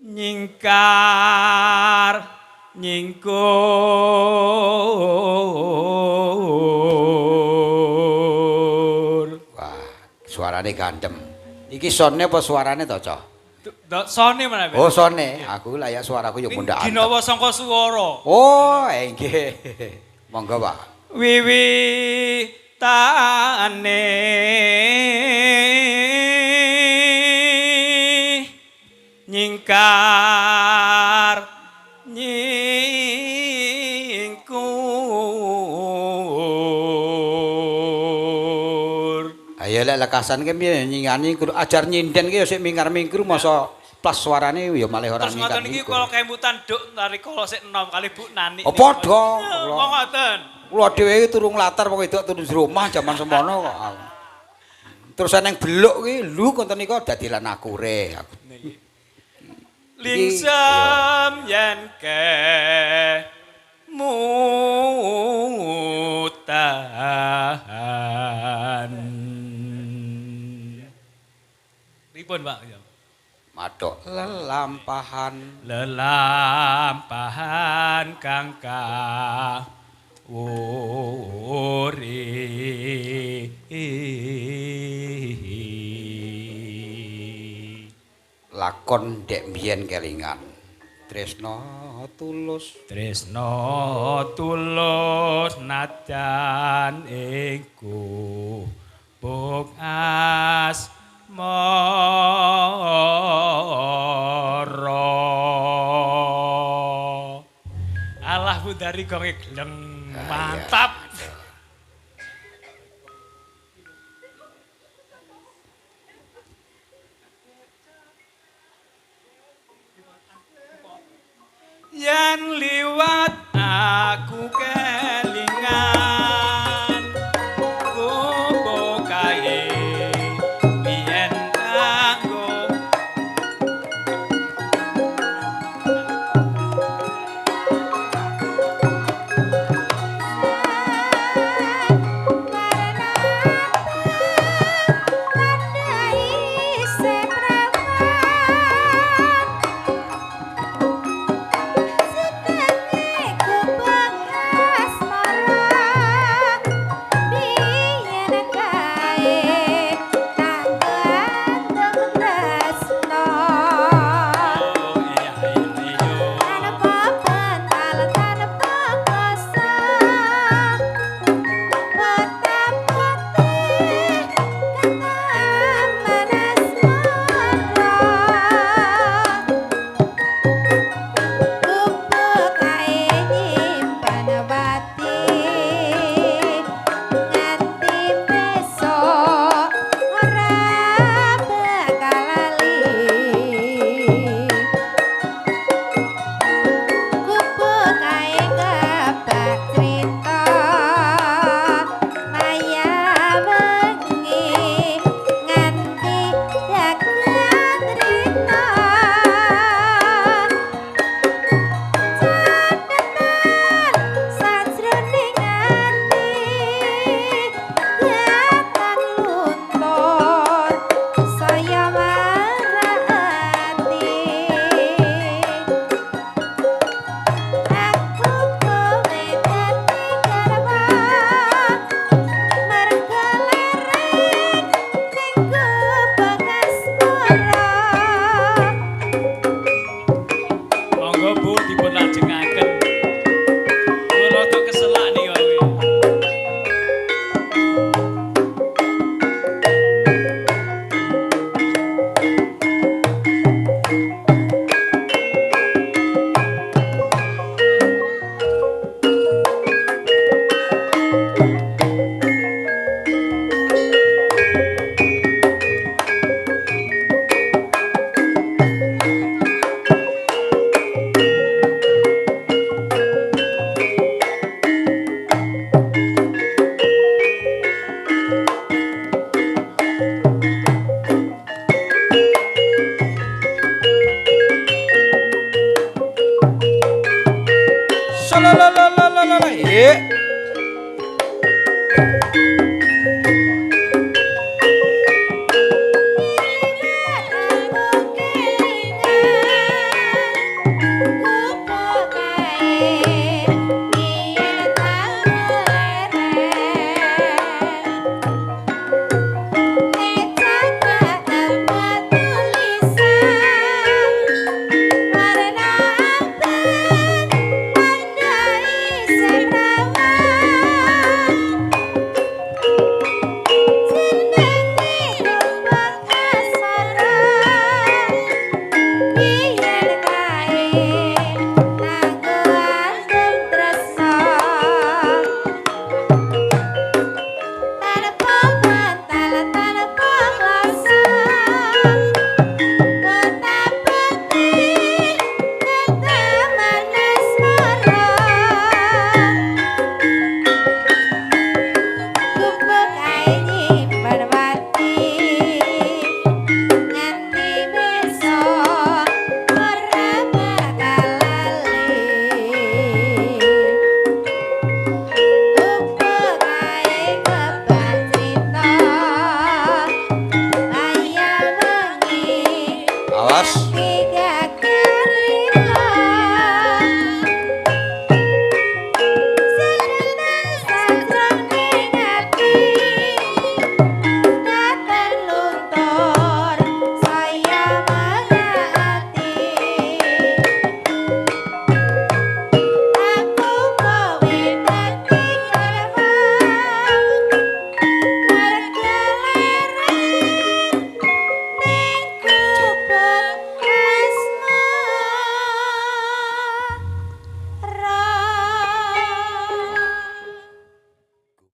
nyingkar nyingkur. Wah, suarane gandem. Iki sone apa suarane to, Cok? Sone mana? Oh, sone. Aku layak suaraku yo mundhak. Ginawa sangka swara. Oh, nggih. Monggo, Pak. Wiwitane nyingkar nyingkur. Ayo lek lekasan ki piye nyingani ajar nyinden ki ya sik mingkar-mingkru masa plus suarane ya malah ora Terus ngoten iki kula kemutan nduk tarik kala sik enom kali Bu Nani. Oh padha. Wong ngoten. Kula dhewe iki turu nglatar wong wedok turu jero omah jaman semono kok. Terus ning beluk ki lho konten niku dadi lan akure. Lingsam yen ke mutan. Pripun, Pak? Mathok lelampahan Kang wuri lakon dek mbiyen kelingan tresno tulus najan iku buk asmara. Alah Budari gonge gleng mantap. Yen liwat aku kelingan kubo kae biyen aku Bos.